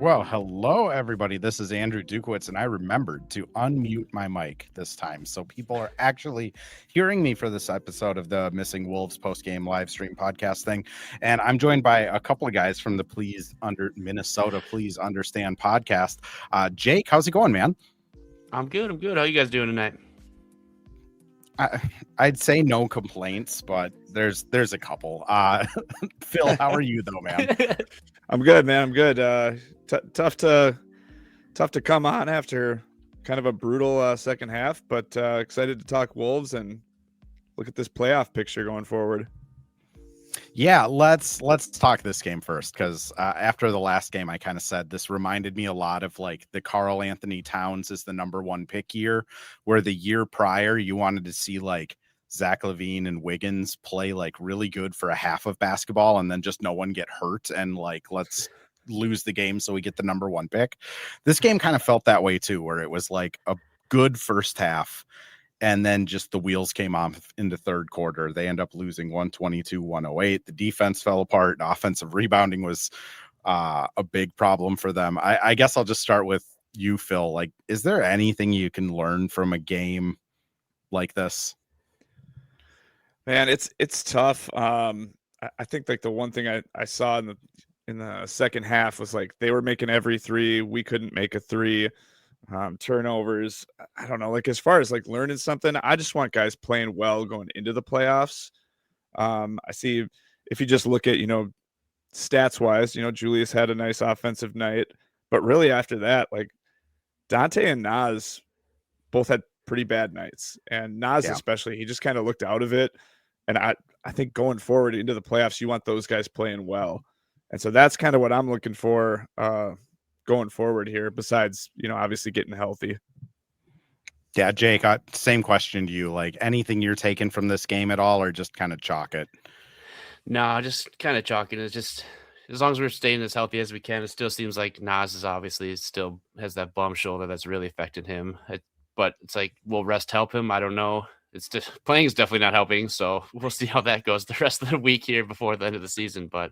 Well, hello, everybody. This is Andrew Dukowitz, and I remembered to unmute my mic this time. So people are actually hearing me for this episode of the Missing Wolves post-game live stream podcast thing. And I'm joined by a couple of guys from the Minnesota Please Understand podcast. Jake, how's it going, man? I'm good. How you guys doing tonight? I'd say no complaints, but there's a couple. Phil, how are you though, man? I'm good, man. I'm good. Tough to come on after kind of a brutal second half, but excited to talk Wolves and look at this playoff picture going forward. Yeah, let's talk this game first, because after the last game, I kind of said this reminded me a lot of like the Karl Anthony Towns is the number one pick year, where the year prior you wanted to see like Zach LaVine and Wiggins play like really good for a half of basketball and then just no one get hurt and like let's lose the game so we get the number one pick. This game kind of felt that way too, where it was like a good first half and then just the wheels came off in the third quarter. They end up losing 122-108. The defense fell apart. Offensive rebounding was a big problem for them. I guess I'll just start with you, Phil. Like, is there anything you can learn from a game like this? Man, it's tough. I think like the one thing I saw in the second half was like they were making every three. We couldn't make a three. Turnovers. I don't know. Like as far as like learning something, I just want guys playing well going into the playoffs. I see if you just look at, stats wise, Julius had a nice offensive night, but really after that, like Dante and Naz both had pretty bad nights, and Naz especially, he just kind of looked out of it. And I think going forward into the playoffs, you want those guys playing well. And so that's kind of what I'm looking for going forward here, besides, obviously getting healthy. Yeah, Jake, same question to you. Like anything you're taking from this game at all, or just kind of chalk it? No, just kind of chalking. It's just as long as we're staying as healthy as we can, it still seems like Nas is obviously still has that bum shoulder that's really affecting him. But it's like, will rest help him? I don't know. It's just playing is definitely not helping. So we'll see how that goes the rest of the week here before the end of the season. But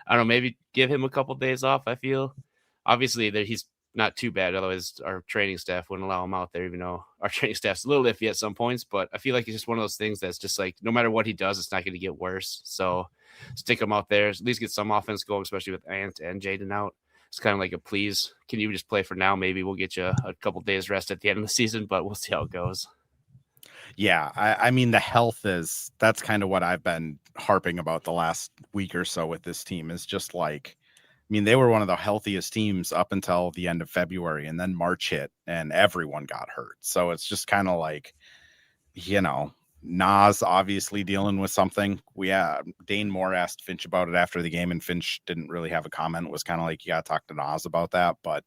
I don't know, maybe give him a couple days off. I feel obviously that he's not too bad. Otherwise our training staff wouldn't allow him out there, even though our training staff's a little iffy at some points, but I feel like it's just one of those things that's just like, no matter what he does, it's not going to get worse. So stick him out there, at least get some offense going, especially with Ant and Jayden out. It's kind of like a please, can you just play for now? Maybe we'll get you a couple days rest at the end of the season, but we'll see how it goes. Yeah, I mean, the health that's kind of what I've been harping about the last week or so with this team, is just like, I mean, they were one of the healthiest teams up until the end of February, and then March hit and everyone got hurt. So it's just kind of like, Nas obviously dealing with something. Dane Moore asked Finch about it after the game, and Finch didn't really have a comment. It was kind of like, you got to talk to Nas about that. But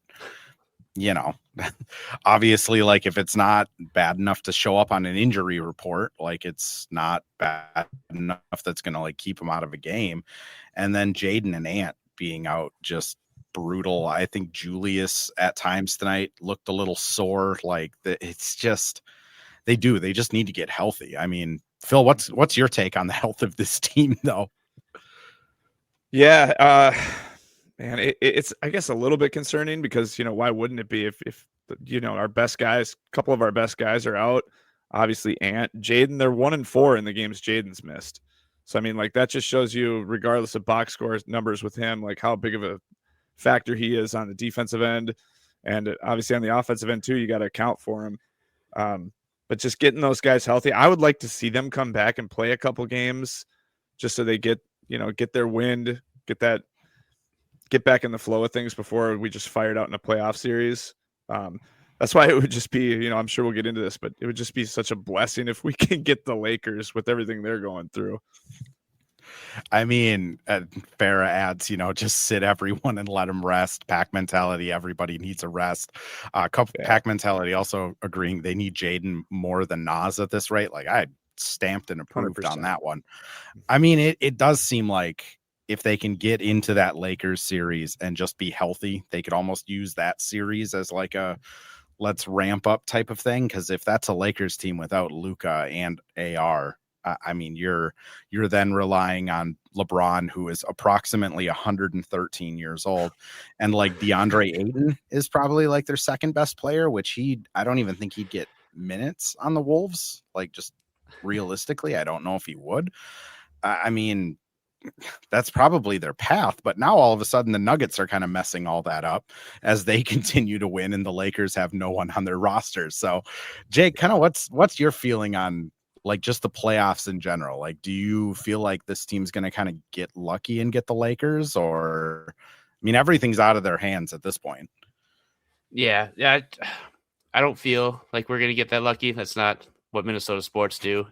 obviously, like if it's not bad enough to show up on an injury report, like it's not bad enough that's going to like keep him out of a game. And then Jayden and Ant being out, just brutal. I think Julius at times tonight looked a little sore. Like it's just, they just need to get healthy. I mean, Phil, what's your take on the health of this team though? Yeah. Man, it's I guess a little bit concerning because, why wouldn't it be if our best guys, a couple of our best guys are out, obviously Ant, Jayden, they're 1-4 in the games Jayden's missed. So, I mean, like that just shows you, regardless of box score numbers with him, like how big of a factor he is on the defensive end. And obviously on the offensive end too, you got to account for him. But just getting those guys healthy, I would like to see them come back and play a couple games just so they get their wind, get back in the flow of things before we just fired out in a playoff series. That's why it would just be, I'm sure we'll get into this, but it would just be such a blessing if we can get the Lakers with everything they're going through. I mean, Farah adds, just sit everyone and let them rest. Pack mentality. Everybody needs a rest. Pack mentality also agreeing they need Jayden more than Nas at this rate. Like I stamped and approved 100%. On that one. I mean, it does seem like if they can get into that Lakers series and just be healthy, they could almost use that series as like a let's ramp up type of thing. Because if that's a Lakers team without Luka and AR, I mean, you're then relying on LeBron, who is approximately 113 years old, and like DeAndre Ayton is probably like their second best player, which I don't even think he'd get minutes on the Wolves. Like, just realistically, I don't know if he would. I mean, that's probably their path. But now all of a sudden the Nuggets are kind of messing all that up as they continue to win and the Lakers have no one on their rosters. So Jake, kind of what's your feeling on like just the playoffs in general? Like, do you feel like this team's going to kind of get lucky and get the Lakers, or I mean, everything's out of their hands at this point? Yeah. I don't feel like we're going to get that lucky. That's not what Minnesota sports do.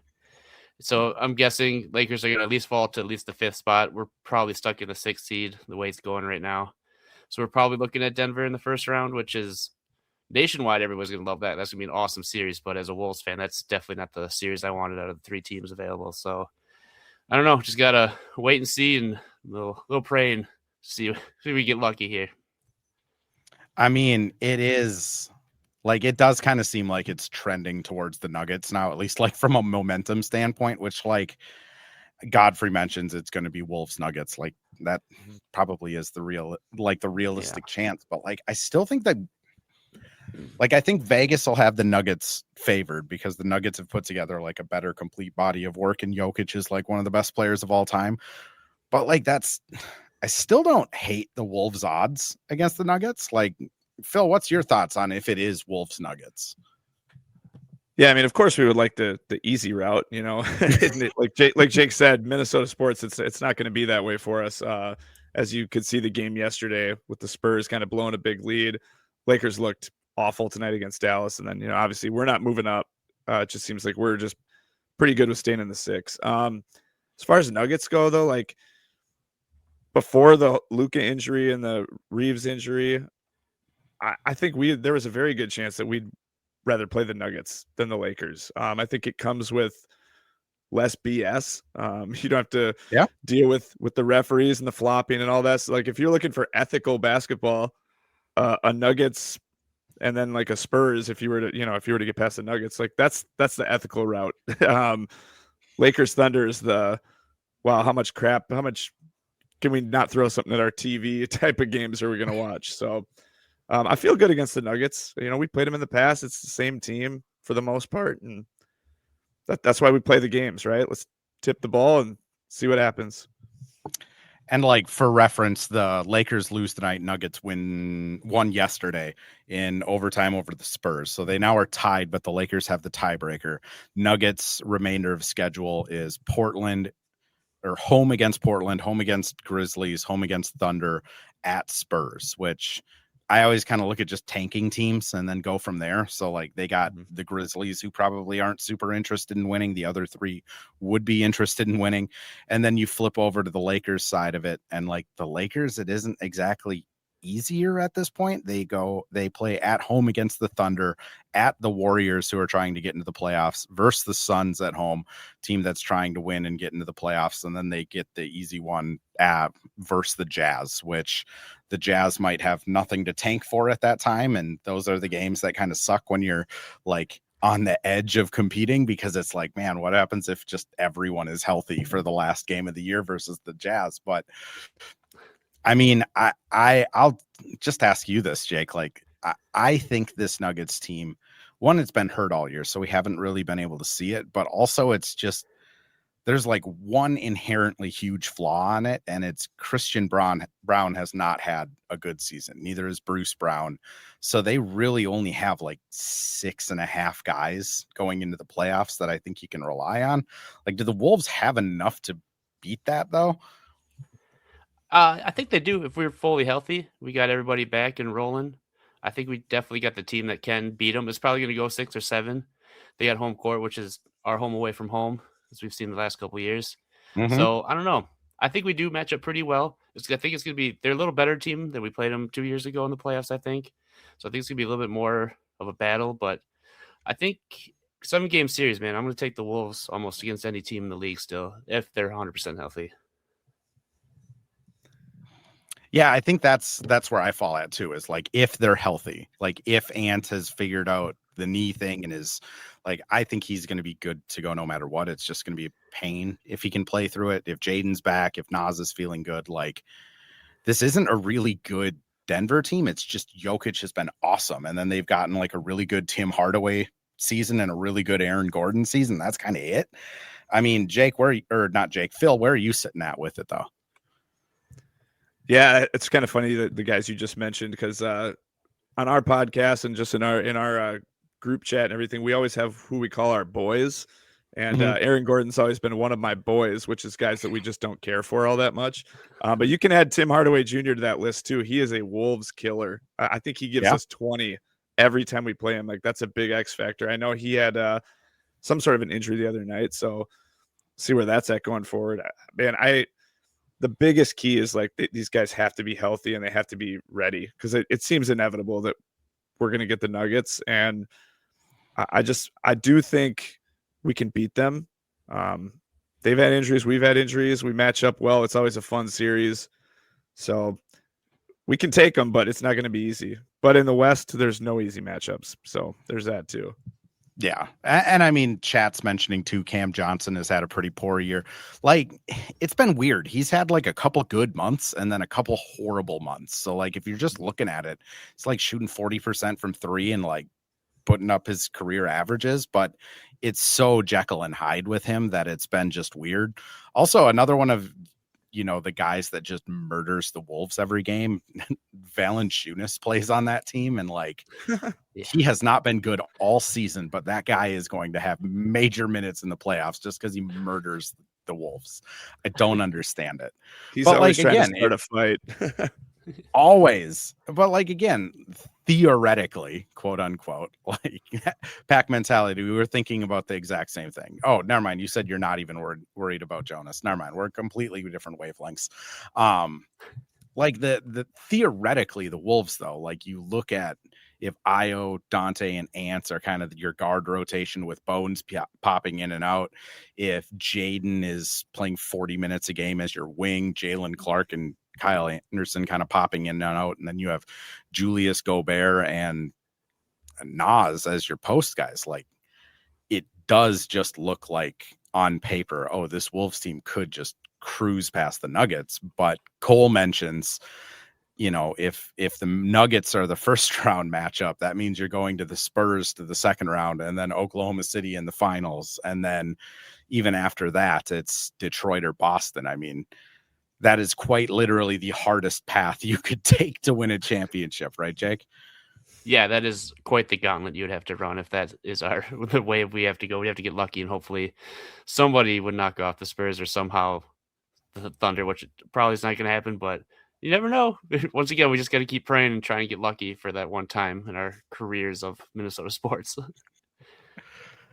So I'm guessing Lakers are going to at least fall to at least the 5th spot. We're probably stuck in the 6th seed the way it's going right now. So we're probably looking at Denver in the first round, which is nationwide. Everybody's going to love that. That's going to be an awesome series. But as a Wolves fan, that's definitely not the series I wanted out of the 3 teams available. So I don't know. Just got to wait and see and a little pray and see if we get lucky here. I mean, it is like, it does kind of seem like it's trending towards the Nuggets now, at least like from a momentum standpoint, which like Godfrey mentions it's going to be Wolves Nuggets. Like that probably is the realistic chance. But like, I still think that like, I think Vegas will have the Nuggets favored because the Nuggets have put together like a better complete body of work. And Jokic is like one of the best players of all time. But like, I still don't hate the Wolves odds against the Nuggets. Like, Phil, what's your thoughts on if it is Wolves Nuggets? Yeah, I mean, of course, we would like the easy route, you know. like Jake said, Minnesota sports, it's not going to be that way for us. As you could see the game yesterday with the Spurs kind of blowing a big lead, Lakers looked awful tonight against Dallas, and then obviously we're not moving up. It just seems like we're just pretty good with staying in the 6. As far as Nuggets go, though, like before the Luka injury and the Reeves injury, I think there was a very good chance that we'd rather play the Nuggets than the Lakers. I think it comes with less BS. You don't have to deal with the referees and the flopping and all that. So like if you're looking for ethical basketball, a Nuggets and then like a Spurs, if you were to get past the Nuggets, like that's the ethical route. Lakers Thunder is the how much can we not throw something at our TV type of games are we going to watch? So I feel good against the Nuggets. We played them in the past. It's the same team for the most part. And that's why we play the games, right? Let's tip the ball and see what happens. And like for reference, the Lakers lose tonight. Nuggets won yesterday in overtime over the Spurs. So they now are tied, but the Lakers have the tiebreaker. Nuggets remainder of schedule is Portland, or home against Portland, home against Grizzlies, home against Thunder, at Spurs, which I always kind of look at just tanking teams and then go from there. So like they got the Grizzlies, who probably aren't super interested in winning. The other 3 would be interested in winning. And then you flip over to the Lakers side of it. And like the Lakers, it isn't exactly easier at this point. They play at home against the Thunder, at the Warriors, who are trying to get into the playoffs, versus the Suns at home, team that's trying to win and get into the playoffs. And then they get the easy one versus the Jazz, which the Jazz might have nothing to tank for at that time. And those are the games that kind of suck when you're like on the edge of competing, because it's like, man, what happens if just everyone is healthy for the last game of the year versus the Jazz? But I mean, I'll just ask you this, Jake. Like, I think this Nuggets team, one, it's been hurt all year, so we haven't really been able to see it. But also, it's just there's like one inherently huge flaw on it, and it's Christian Brown has not had a good season. Neither is Bruce Brown. So they really only have like 6.5 guys going into the playoffs that I think you can rely on. Like, do the Wolves have enough to beat that though? I think they do. If we're fully healthy, we got everybody back and rolling. I think we definitely got the team that can beat them. It's probably going to go 6 or 7. They got home court, which is our home away from home, as we've seen the last couple of years. So I don't know. I think we do match up pretty well. I think it's going to be, they're a little better team than we played them 2 years ago in the playoffs, I think. So I think it's going to be a little bit more of a battle, but I think 7-game series, man, I'm going to take the Wolves almost against any team in the league still, if they're 100% healthy. Yeah, I think that's where I fall at too, is like if they're healthy, like if Ant has figured out the knee thing and his like, I think he's going to be good to go no matter what. It's just going to be a pain if he can play through it. If Jaden's back, if Nas is feeling good, like this isn't a really good Denver team. It's just Jokic has been awesome. And then they've gotten like a really good Tim Hardaway season and a really good Aaron Gordon season. That's kind of it. I mean, Jake, Phil, where are you sitting at with it though? Yeah, it's kind of funny that the guys you just mentioned, because on our podcast and just in our group chat and everything, we always have who we call our boys. And Aaron Gordon's always been one of my boys, which is guys that we just don't care for all that much. But you can add Tim Hardaway Jr. to that list too. He is a Wolves killer. I think he gives us 20 every time we play him. Like, that's a big X factor. I know he had some sort of an injury the other night, so see where that's at going forward. Man, the biggest key is like these guys have to be healthy and they have to be ready, because it seems inevitable that we're going to get the Nuggets. And I do think we can beat them. They've had injuries. We've had injuries. We match up well. It's always a fun series. So we can take them, but it's not going to be easy. But in the West, there's no easy matchups. So there's that too. Yeah. And I mean, chat's mentioning too, Cam Johnson has had a pretty poor year. Like, it's been weird. He's had like a couple good months and then a couple horrible months. So like, if you're just looking at it, it's like shooting 40% from three and like putting up his career averages, but it's so Jekyll and Hyde with him that it's been just weird. Also, another one of, the guys that just murders the Wolves every game, Valanciunas plays on that team. And like, he has not been good all season, but that guy is going to have major minutes in the playoffs just because he murders the Wolves. I don't understand it. He's but always like, trying to start a fight. Always. But like, again, theoretically, quote unquote, like pack mentality, we were thinking about the exact same thing. Oh, never mind. You said you're not even worried about Jonas. Never mind. We're completely different wavelengths. Like the theoretically, the Wolves, though, like you look at if Io, Dante, and Ants are kind of your guard rotation with Bones popping in and out, if Jaden is playing 40 minutes a game as your wing, Jaylen Clark and Kyle Anderson kind of popping in and out, and then you have Julius Gobert and Nas as your post guys, like it does just look like on paper, oh, this Wolves team could just cruise past the Nuggets. But Cole mentions, if the Nuggets are the first round matchup, that means you're going to the Spurs to the second round, and then Oklahoma City in the finals, and then even after that, it's Detroit or Boston. I mean, that is quite literally the hardest path you could take to win a championship, right, Jake? Yeah, that is quite the gauntlet you would have to run if that is the way we have to go. We have to get lucky, and hopefully somebody would knock off the Spurs or somehow the Thunder, which probably is not going to happen, but you never know. Once again, we just got to keep praying and trying to get lucky for that one time in our careers of Minnesota sports.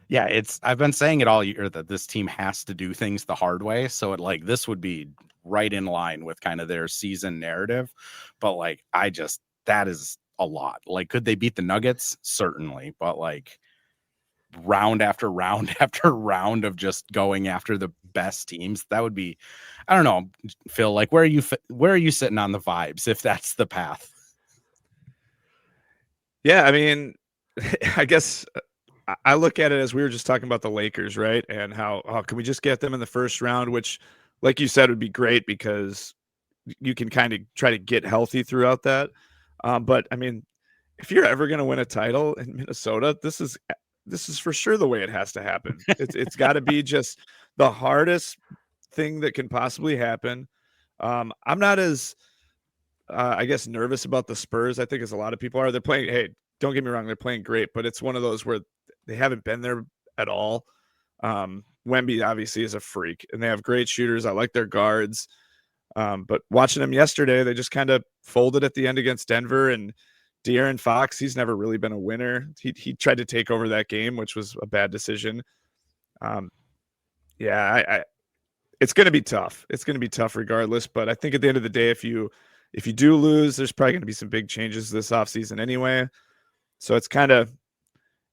Yeah, I've been saying it all year that this team has to do things the hard way. So this would be right in line with kind of their season narrative. But like, that is a lot. Like, could they beat the Nuggets? Certainly. But like round after round after round of just going after the best teams, that would be, I don't know, Phil, like where are you sitting on the vibes if that's the path? Yeah, I mean, I guess I look at it as we were just talking about the Lakers, right? And how can we just get them in the first round, which, like you said, would be great because you can kind of try to get healthy throughout that. But I mean, if you're ever going to win a title in Minnesota, this is for sure the way it has to happen. It's got to be just the hardest thing that can possibly happen. I'm not as I guess nervous about the Spurs, I think, as a lot of people are. They're playing, hey, don't get me wrong, they're playing great, but it's one of those where they haven't been there at all. Wemby obviously is a freak, and they have great shooters. I like their guards. But watching them yesterday, they just kind of folded at the end against Denver, and De'Aaron Fox, he's never really been a winner. He tried to take over that game, which was a bad decision. It's going to be tough. It's going to be tough regardless. But I think at the end of the day, if you do lose, there's probably going to be some big changes this offseason anyway. So it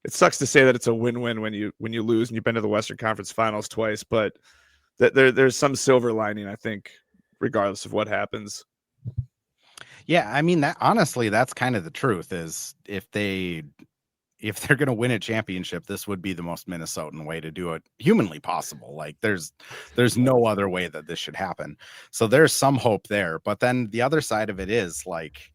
sucks to say that it's a win-win when you lose and you've been to the Western Conference Finals twice, but there's some silver lining, I think, regardless of what happens. Yeah, I mean, that honestly, that's kind of the truth, is if they if they're going to win a championship, this would be the most Minnesotan way to do it humanly possible. Like there's no other way that this should happen. So there's some hope there. But then the other side of it is like,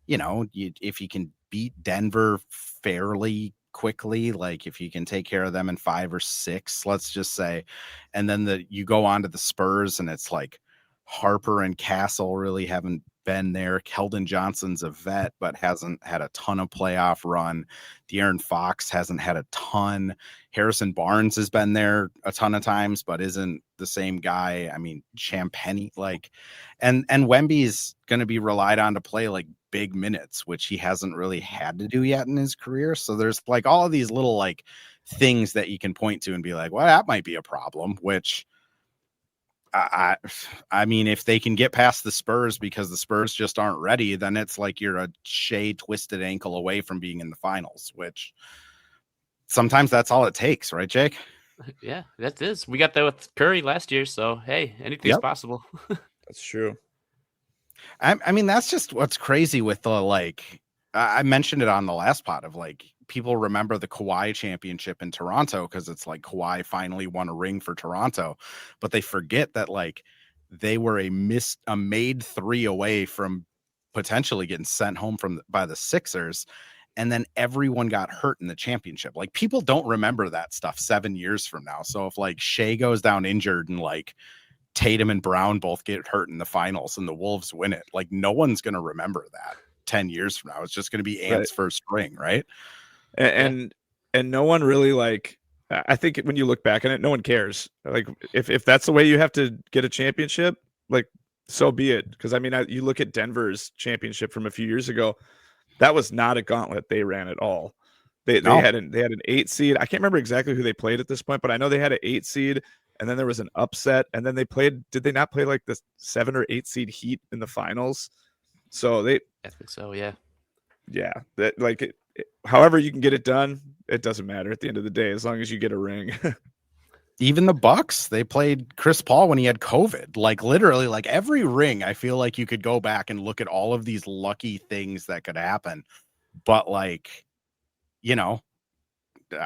if you can beat Denver fairly quickly, like if you can take care of them in 5 or 6, let's just say, and then you go on to the Spurs and it's like Harper and Castle really haven't been there. Keldon Johnson's a vet, but hasn't had a ton of playoff run. De'Aaron Fox hasn't had a ton. Harrison Barnes has been there a ton of times, but isn't the same guy. I mean, Champagny, like, and Wemby's going to be relied on to play like big minutes, which he hasn't really had to do yet in his career. So there's like all of these little like things that you can point to and be like, well, that might be a problem, which I mean, if they can get past the Spurs because the Spurs just aren't ready, then it's like you're a Shea twisted ankle away from being in the finals, which sometimes that's all it takes, right, Jake? Yeah, that is. We got that with Curry last year, so hey, anything's possible. That's true. I mean, that's just what's crazy with the like. I mentioned it on the last pod of like people remember the Kawhi championship in Toronto because it's like Kawhi finally won a ring for Toronto, but they forget that like they were a made 3 away from potentially getting sent home by the Sixers, and then everyone got hurt in the championship. Like people don't remember that stuff 7 years from now. So if like Shea goes down injured and like Tatum and Brown both get hurt in the finals and the Wolves win it, like no one's going to remember that 10 years from now. It's just going to be Ant's first ring, right? And no one really like, I think when you look back on it, no one cares. Like if that's the way you have to get a championship, like so be it. Because I mean, you look at Denver's championship from a few years ago, that was not a gauntlet they ran at all. They had an 8 seed. I can't remember exactly who they played at this point, but I know they had an 8 seed, and then there was an upset, and then they played. Did they not play like the 7 or 8 seed Heat in the finals? So I think so. Yeah. That like. However you can get it done, it doesn't matter at the end of the day, as long as you get a ring. Even the Bucks, they played Chris Paul when he had COVID. Like literally, like every ring, I feel like you could go back and look at all of these lucky things that could happen. But like,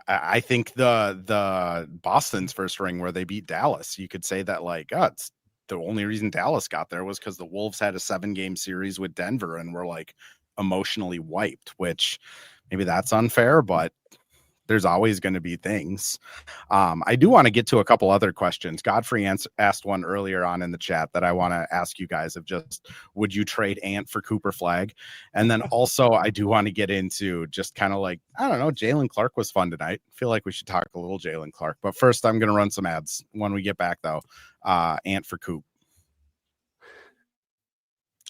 I think the Boston's first ring where they beat Dallas, you could say that like, it's the only reason Dallas got there was because the Wolves had a 7-game series with Denver and were like emotionally wiped, which maybe that's unfair, but there's always going to be things. I do want to get to a couple other questions. Godfrey asked one earlier on in the chat that I want to ask you guys of just, would you trade Ant for Cooper Flag? And then also I do want to get into just kind of like, I don't know, Jaylen Clark was fun tonight. I feel like we should talk a little Jaylen Clark, but first I'm going to run some ads when we get back though. Ant for Coop.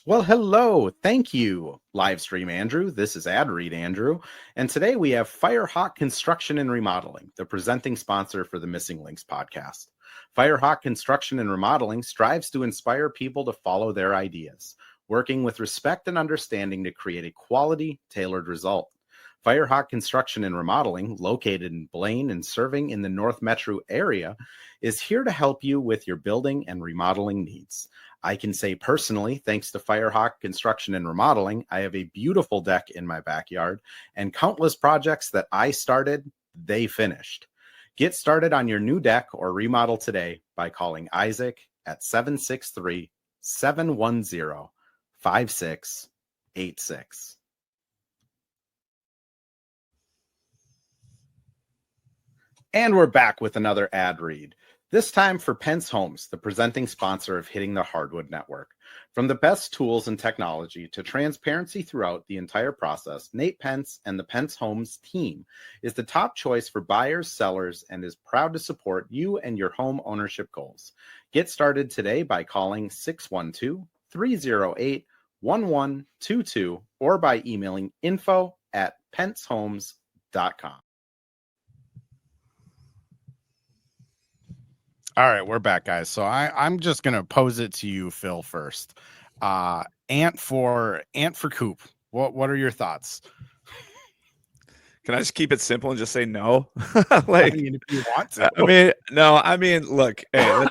Well, hello. Thank you, Livestream Andrew. This is Ad Read Andrew. And today we have Firehawk Construction and Remodeling, the presenting sponsor for the Missing Links podcast. Firehawk Construction and Remodeling strives to inspire people to follow their ideas, working with respect and understanding to create a quality, tailored result. Firehawk Construction and Remodeling, located in Blaine and serving in the North Metro area, is here to help you with your building and remodeling needs. I can say personally, thanks to Firehawk Construction and Remodeling, I have a beautiful deck in my backyard and countless projects that I started, they finished. Get started on your new deck or remodel today by calling Isaac at 763-710-5686. And we're back with another ad read. This time for Pence Homes, the presenting sponsor of Hitting the Hardwood Network. From the best tools and technology to transparency throughout the entire process, Nate Pence and the Pence Homes team is the top choice for buyers, sellers, and is proud to support you and your home ownership goals. Get started today by calling 612-308-1122 or by emailing info@pencehomes.com. All right, we're back, guys. So I'm just gonna pose it to you, Phil, first. Ant for Coop. What are your thoughts? Can I just keep it simple and just say no? Like, I mean, if you want to. Look, hey,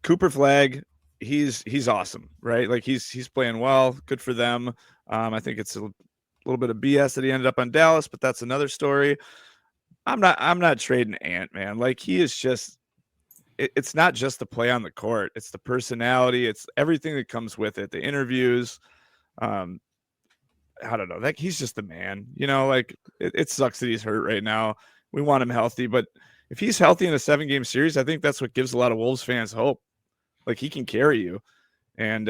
Cooper Flag, he's awesome, right? Like he's playing well, good for them. I think it's little bit of BS that he ended up on Dallas, but that's another story. I'm not trading Ant, man. Like, he is just, it's not just the play on the court. It's the personality. It's everything that comes with it. The interviews. I don't know. Like, he's just the man, like it sucks that he's hurt right now. We want him healthy, but if he's healthy in a 7-game series, I think that's what gives a lot of Wolves fans hope. Like, he can carry you. And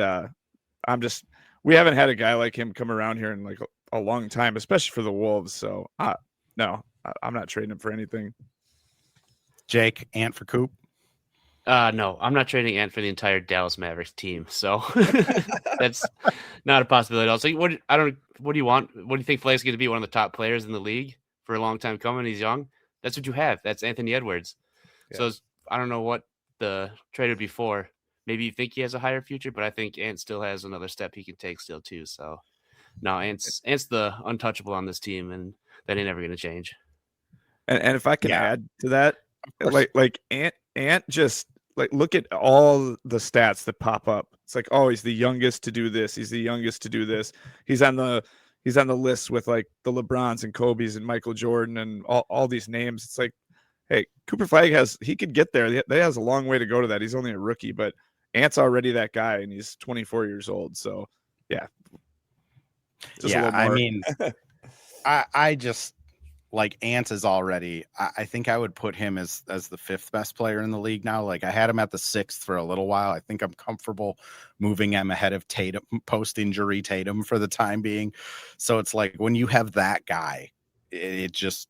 we haven't had a guy like him come around here in like a long time, especially for the Wolves. So no, I'm not trading him for anything. Jake, Ant for Coop? No, I'm not trading Ant for the entire Dallas Mavericks team. So that's not a possibility at all. So what do you want? What do you think Flake's going to be? One of the top players in the league for a long time coming. He's young. That's what you have. That's Anthony Edwards. Yeah. So I don't know what the trade would be for. Maybe you think he has a higher future, but I think Ant still has another step he can take still too. So no, Ant's the untouchable on this team, and that ain't ever going to change. And if I can add to that, like Ant just like, look at all the stats that pop up. It's like, oh, he's the youngest to do this. He's the youngest to do this. He's on the list with like the LeBrons and Kobe's and Michael Jordan and all these names. It's like, hey, Cooper Flag he could get there. He has a long way to go to that. He's only a rookie, but Ant's already that guy, and he's 24 years old. So yeah. I mean, I just, like, Ant is already, I think I would put him as the 5th best player in the league now. Like, I had him at the 6th for a little while. I think I'm comfortable moving him ahead of Tatum, post-injury Tatum for the time being. So it's like, when you have that guy, it just,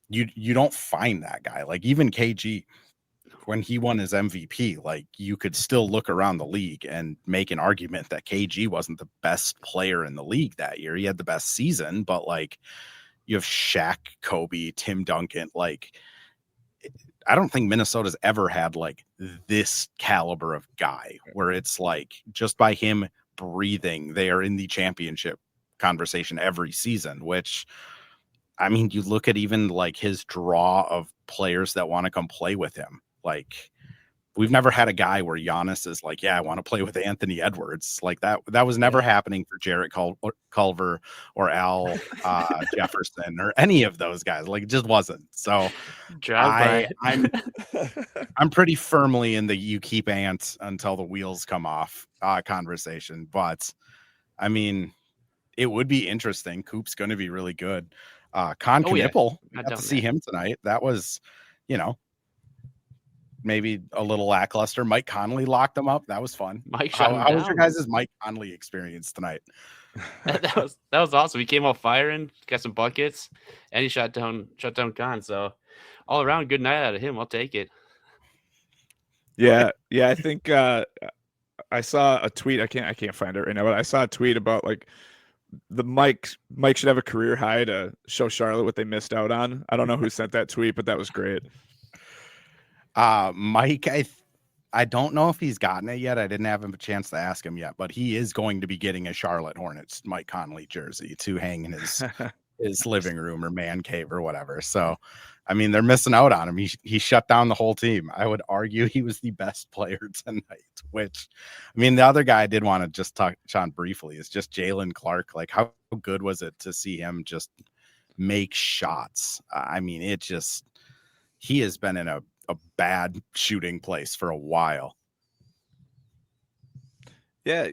you don't find that guy. Like, even KG, when he won his MVP, like, you could still look around the league and make an argument that KG wasn't the best player in the league that year. He had the best season, but like, you have Shaq, Kobe, Tim Duncan. Like, I don't think Minnesota's ever had like this caliber of guy where it's like, just by him breathing, they are in the championship conversation every season, which, I mean, you look at even like his draw of players that want to come play with him. Like, we've never had a guy where Giannis is like, yeah, I want to play with Anthony Edwards. Like, that was never happening for Jarrett Culver or Al Jefferson or any of those guys. Like, it just wasn't. So I'm pretty firmly in the you keep Ant until the wheels come off conversation. But I mean, it would be interesting. Coop's going to be really good. Knipple, got to see him tonight. That was, maybe a little lackluster. Mike Conley locked them up. That was fun. How was your guys' Mike Conley experience tonight? that was awesome. He came off firing, got some buckets, and he shut down Con. So all around, good night out of him. I'll take it. Yeah. I think I saw a tweet. I can't find it right now, but I saw a tweet about like the Mike should have a career high to show Charlotte what they missed out on. I don't know who sent that tweet, but that was great. Mike, I don't know if he's gotten it yet. I didn't have a chance to ask him yet, but he is going to be getting a Charlotte Hornets Mike Conley jersey to hang in his living room or man cave or whatever. So, I mean, they're missing out on him. He shut down the whole team. I would argue he was the best player tonight, which, I mean, the other guy I did want to just touch on briefly is just Jaylen Clark. Like, how good was it to see him just make shots? I mean, he has been in a bad shooting place for a while. Yeah,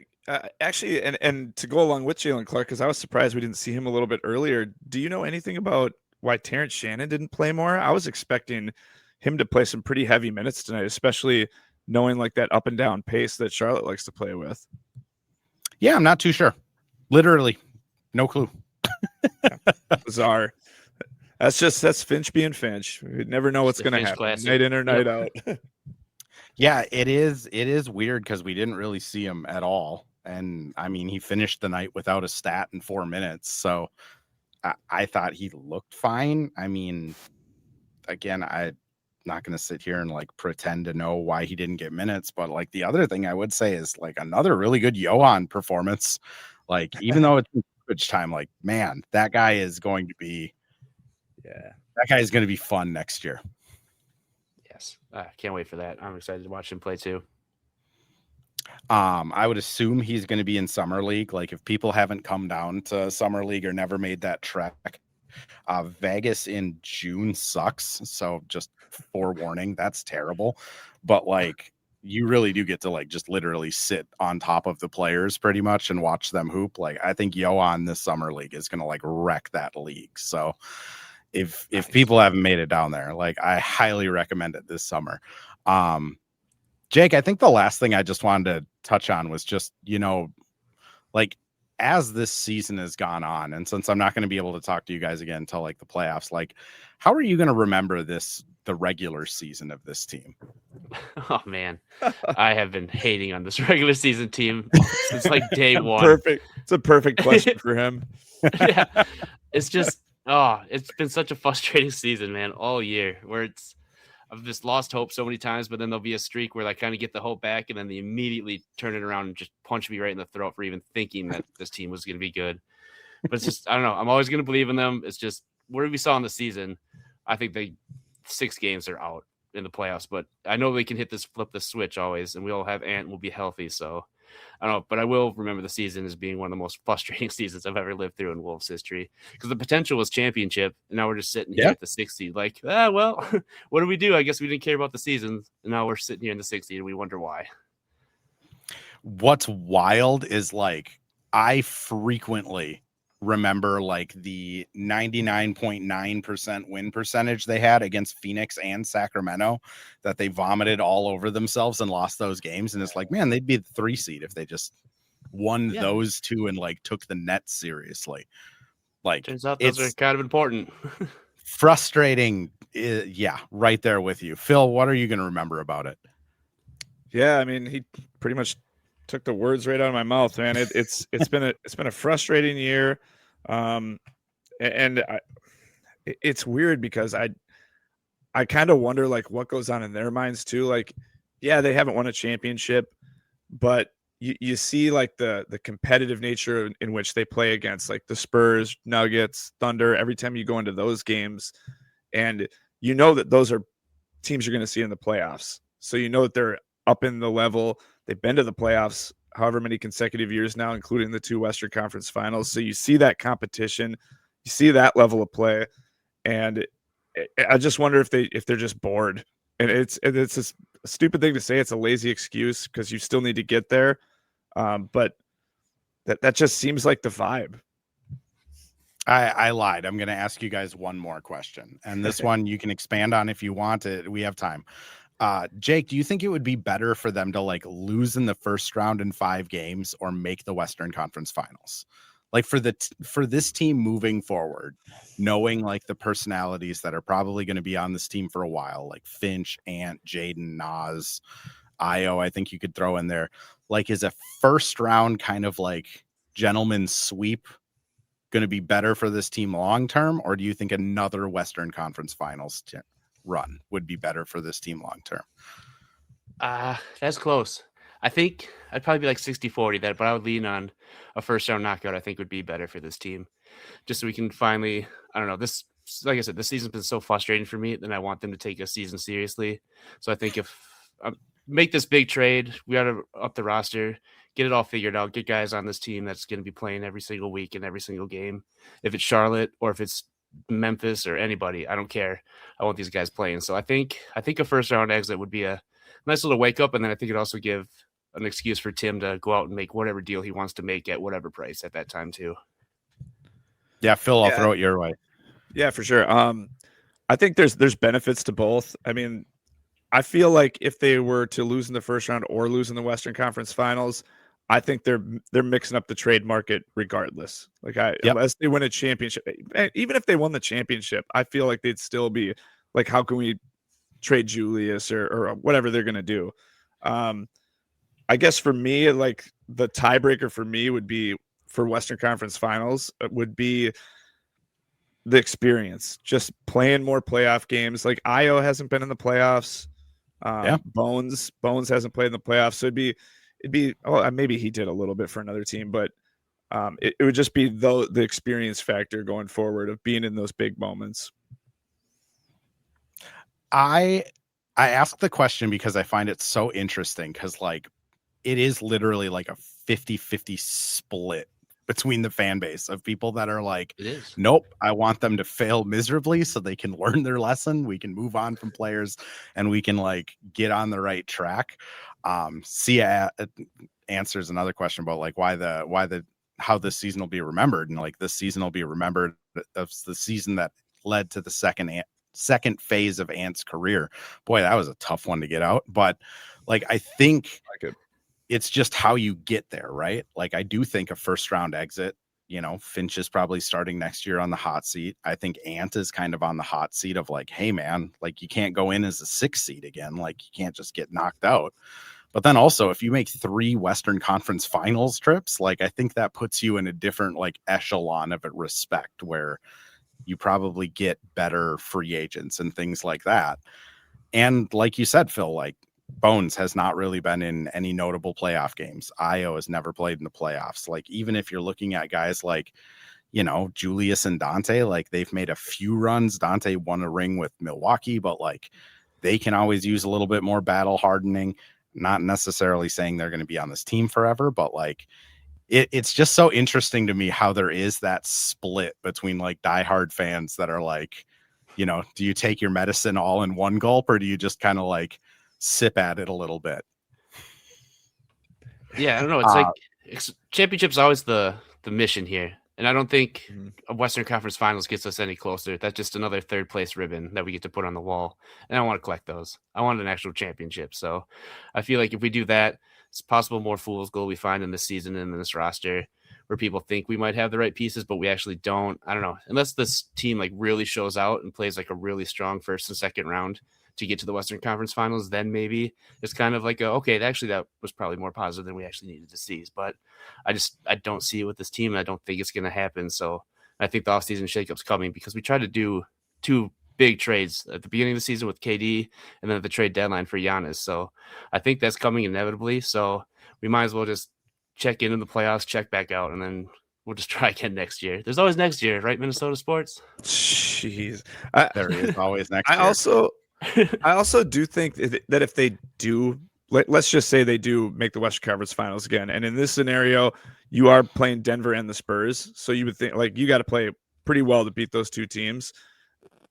actually, and to go along with Jaylen Clark, because I was surprised we didn't see him a little bit earlier. Do you know anything about why Terrence Shannon didn't play more? I was expecting him to play some pretty heavy minutes tonight, especially knowing like that up and down pace that Charlotte likes to play with. Yeah, I'm not too sure. Literally, no clue. Bizarre. That's Finch being Finch. We never know what's going to happen. Classic. Night in or night out. Yeah, it is weird because we didn't really see him at all. And I mean, he finished the night without a stat in 4 minutes. So I thought he looked fine. I mean, again, I'm not going to sit here and like pretend to know why he didn't get minutes. But like, the other thing I would say is like another really good Johan performance. Like, even though it's garbage time, like, man, that guy is going to be, that guy is going to be fun next year. Yes. Can't wait for that. I'm excited to watch him play too. I would assume he's going to be in summer league. Like if people haven't come down to summer league or never made that trek, Vegas in June sucks. So just forewarning, that's terrible. But like you really do get to like just literally sit on top of the players pretty much and watch them hoop. Like I think Yohan this summer league is going to like wreck that league. So if people haven't made it down there, like I highly recommend it this summer. Jake, I think the last thing I just wanted to touch on was just, like as this season has gone on, and since I'm not going to be able to talk to you guys again until like the playoffs, like how are you going to remember the regular season of this team? Oh man, I have been hating on this regular season team since like day one. Perfect. It's a perfect question for him. Yeah, it's just it's been such a frustrating season, man, all year. Where I've just lost hope so many times, but then there'll be a streak where I kind of get the hope back, and then they immediately turn it around and just punch me right in the throat for even thinking that this team was going to be good. But it's just I don't know. I'm always going to believe in them. It's just what we saw in the season. I think 6 games are out in the playoffs, but I know they can flip the switch always, and we all have Ant and we'll be healthy. So I don't know, but I will remember the season as being one of the most frustrating seasons I've ever lived through in Wolves history, because the potential was championship, and now we're just sitting here at the 6th seed. Like, well, what do we do? I guess we didn't care about the season, and now we're sitting here in the 6th seed, and we wonder why. What's wild is like I frequently remember like the 99.9% win percentage they had against Phoenix and Sacramento, that they vomited all over themselves and lost those games. And it's like, man, they'd be the 3 seed if they just won those 2 and like took the Nets seriously. Like turns out those are kind of important. Frustrating. Yeah, right there with you. Phil, what are you going to remember about it? Yeah, I mean, he pretty much took the words right out of my mouth, man. It's been a frustrating year. It's weird because I kind of wonder like what goes on in their minds too. Like, yeah, they haven't won a championship, but you see like the competitive nature in which they play against like the Spurs, Nuggets, Thunder, every time you go into those games, and you know that those are teams you're going to see in the playoffs. So you know that they're up in the level. They've been to the playoffs however many consecutive years now, including the 2 Western Conference Finals. So you see that competition, you see that level of play, and I just wonder if they're just bored. And it's a stupid thing to say. It's a lazy excuse because you still need to get there, but that just seems like the vibe. I lied. I'm going to ask you guys one more question, and this one you can expand on if you want it. We have time. Jake, do you think it would be better for them to like lose in the first round in 5 games or make the Western Conference Finals? Like for this team moving forward, knowing like the personalities that are probably going to be on this team for a while, like Finch, Ant, Jayden, Nas, Io, I think you could throw in there. Like, is a first round kind of like gentleman's sweep going to be better for this team long term, or do you think another Western Conference Finals run would be better for this team long term? That's close. I think I'd probably be like 60-40 that, but I would lean on a first round knockout. I think would be better for this team, just so we can finally, I don't know, this, like I said, this season's been so frustrating for me, and I want them to take a season seriously. So I think if make this big trade, we got to up the roster, get it all figured out, get guys on this team that's going to be playing every single week and every single game. If it's Charlotte or if it's Memphis or anybody, I don't care. I want these guys playing. So I think a first round exit would be a nice little wake up, and then I think it'd also give an excuse for Tim to go out and make whatever deal he wants to make at whatever price at that time too. Yeah, Phil, I'll throw it your way. Yeah, for sure. I think there's benefits to both. I mean, I feel like if they were to lose in the first round or lose in the Western Conference Finals, I think they're mixing up the trade market regardless. Like unless they win a championship, even if they won the championship, I feel like they'd still be like, how can we trade Julius or whatever they're going to do? I guess for me, like the tiebreaker for me would be for Western Conference Finals would be the experience, just playing more playoff games. Like Io hasn't been in the playoffs. Bones hasn't played in the playoffs. So it'd be maybe he did a little bit for another team, but it would just be the experience factor going forward of being in those big moments. I ask the question because I find it so interesting, because like it is literally like a 50-50 split between the fan base of people that are like, It is. nope, I want them to fail miserably so they can learn their lesson. We can move on from players and we can like get on the right track. Sia answers another question about like how this season will be remembered. And like this season will be remembered as the season that led to the second phase of Ant's career. Boy, that was a tough one to get out. But like, I think it's just how you get there, right? Like, I do think a first round exit, you know, Finch is probably starting next year on the hot seat. I think Ant is kind of on the hot seat of like, hey man, like you can't go in as a 6th seed again. Like you can't just get knocked out. But then also if you make 3 Western Conference Finals trips, like I think that puts you in a different like echelon of respect where you probably get better free agents and things like that. And like you said, Phil, like Bones has not really been in any notable playoff games. Io has never played in the playoffs. Like, even if you're looking at guys like, you know, Julius and Dante, like they've made a few runs. Dante won a ring with Milwaukee, but like they can always use a little bit more battle hardening. Not necessarily saying they're going to be on this team forever, but like it's just so interesting to me how there is that split between like diehard fans that are like, you know, do you take your medicine all in one gulp or do you just kind of like sip at it a little bit? Yeah, I don't know. It's like championship's always the mission here. And I don't think a Western Conference Finals gets us any closer. That's just another 3rd place ribbon that we get to put on the wall. And I want to collect those. I want an actual championship. So I feel like if we do that, it's possible more fool's gold we find in this season and in this roster where people think we might have the right pieces, but we actually don't. I don't know. Unless this team like really shows out and plays like a really strong 1st and 2nd round to get to the Western Conference Finals, then maybe it's kind of like okay, actually that was probably more positive than we actually needed to see. But I don't see it with this team. I don't think it's going to happen. So I think the offseason shakeup's coming because we tried to do 2 big trades at the beginning of the season with KD and then at the trade deadline for Giannis. So I think that's coming inevitably. So we might as well just check into the playoffs, check back out, and then we'll just try again next year. There's always next year, right, Minnesota sports? Jeez. There is always next year. I also do think that if they do, let's just say they do make the Western Conference Finals again, and in this scenario, you are playing Denver and the Spurs, so you would think like you got to play pretty well to beat those 2 teams.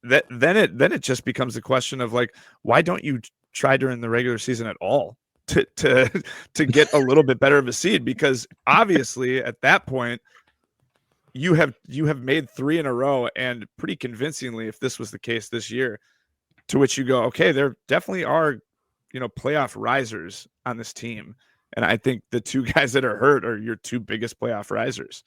Then it just becomes a question of like, why don't you try during the regular season at all to get a little bit better of a seed? Because obviously at that point, you have made 3 in a row, and pretty convincingly, if this was the case this year. To which you go, okay, there definitely are, you know, playoff risers on this team. And I think the 2 guys that are hurt are your 2 biggest playoff risers.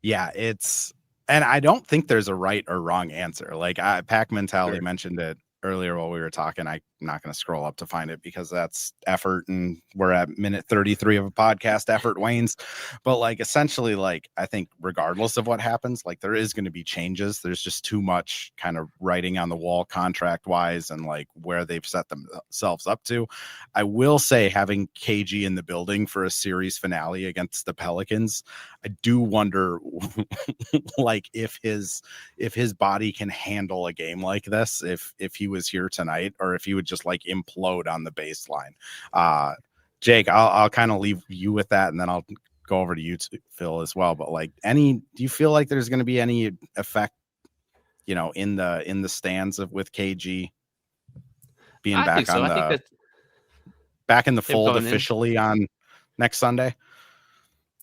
Yeah, and I don't think there's a right or wrong answer. Like Pack Mentality mentioned it earlier while we were talking. I'm not going to scroll up to find it because that's effort, and we're at minute 33 of a podcast. Effort wanes, but like essentially, like I think regardless of what happens, like there is going to be changes. There's just too much kind of writing on the wall contract wise, and like where they've set themselves up to. I will say, having KG in the building for a series finale against the Pelicans, I do wonder, like if his body can handle a game like this, if he was here tonight, or if he would just like implode on the baseline. Jake, I'll kind of leave you with that, and then I'll go over to you, Phil, as well. But like, do you feel like there's going to be any effect, you know, in the stands with KG being back on back in the fold officially on next Sunday?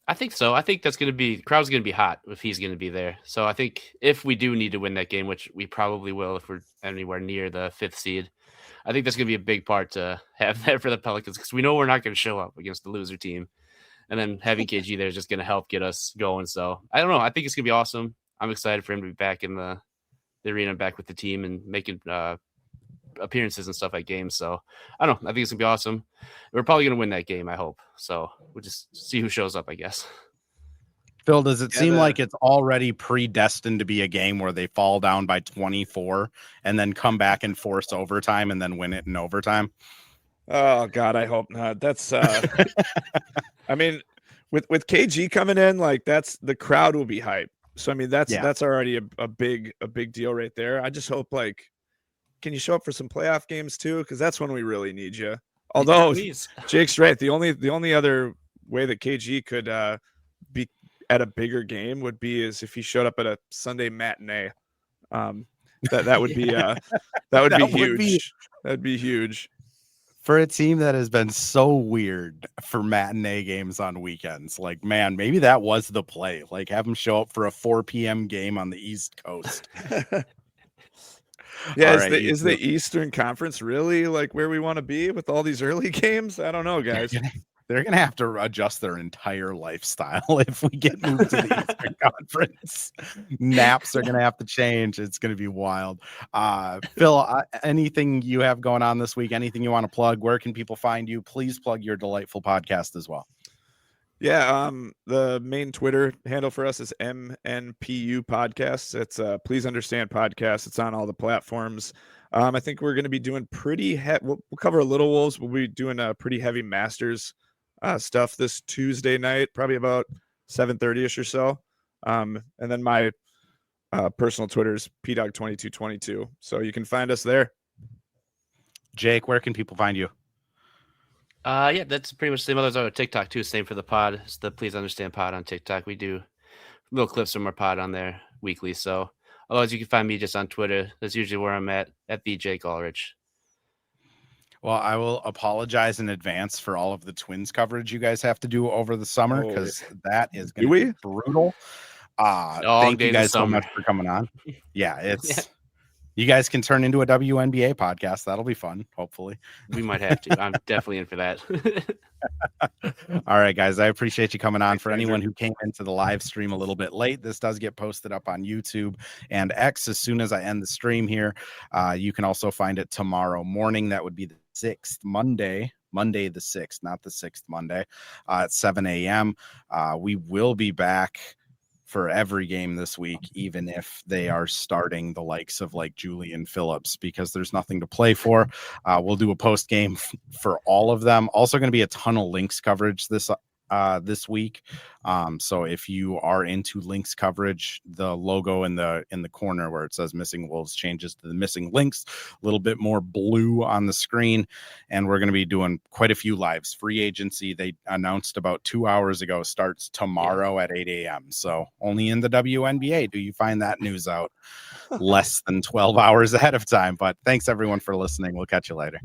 I think so. I think the crowd's going to be hot if he's going to be there. So I think if we do need to win that game, which we probably will if we're anywhere near the 5th seed, I think that's going to be a big part to have that for the Pelicans, because we know we're not going to show up against the loser team. And then having KG there is just going to help get us going. So I don't know. I think it's going to be awesome. I'm excited for him to be back in the arena, back with the team and making appearances and stuff at games. So I don't know. I think it's going to be awesome. We're probably going to win that game, I hope. So we'll just see who shows up, I guess. Phil, does it seem like it's already predestined to be a game where they fall down by 24 and then come back and force overtime and then win it in overtime? Oh God, I hope not. That's I mean, with KG coming in, like the crowd will be hyped. So I mean, that's already a big deal right there. I just hope, like, can you show up for some playoff games too? Because that's when we really need you. Although Please. Jake's right. The only other way that KG could be at a bigger game would be is if he showed up at a Sunday matinee. That would be that would be huge. That'd be huge. For a team that has been so weird for matinee games on weekends. Like, man, maybe that was the play. Like, have them show up for a 4 p.m. game on the East Coast. Yeah, All right, is the Eastern Conference really like where we want to be with all these early games? I don't know, guys. They're going to have to adjust their entire lifestyle if we get moved to the Eastern Conference. Naps are going to have to change. It's going to be wild. Phil, anything you have going on this week? Anything you want to plug? Where can people find you? Please plug your delightful podcast as well. Yeah, the main Twitter handle for us is MNPU Podcasts. It's Please Understand Podcast. It's on all the platforms. I think we're going to be doing we'll cover a Little Wolves. We'll be doing a pretty heavy Masters stuff this Tuesday night, probably about 7:30ish or so. And then my personal Twitter is PDog2222. So you can find us there. Jake, where can people find you? Yeah, that's pretty much the same. Others are on TikTok too. Same for the pod. It's the Please Understand Pod on TikTok. We do little clips from our pod on there weekly. So otherwise, you can find me just on Twitter. That's usually where I'm at the Jake Ulrich. Well, I will apologize in advance for all of the Twins coverage you guys have to do over the summer, because that is going to be brutal. Thank you guys so much for coming on. Yeah, you guys can turn into a WNBA podcast. That'll be fun, hopefully. We might have to. I'm definitely in for that. All right, guys. I appreciate you coming on. For anyone who came into the live stream a little bit late, this does get posted up on YouTube and X as soon as I end the stream here. You can also find it tomorrow morning. That would be the 6th, Monday the 6th, not the 6th Monday, at 7 a.m. We will be back for every game this week, even if they are starting the likes of like Julian Phillips, because there's nothing to play for. We'll do a post game for all of them. Also going to be a ton of Lynx coverage this week. So if you are into Lynx coverage, the logo in the corner where it says Missing Wolves changes to the Missing Lynx, a little bit more blue on the screen. And we're going to be doing quite a few lives. Free agency, they announced about 2 hours ago, starts tomorrow at 8 a.m. So only in the WNBA do you find that news out less than 12 hours ahead of time. But thanks everyone for listening. We'll catch you later.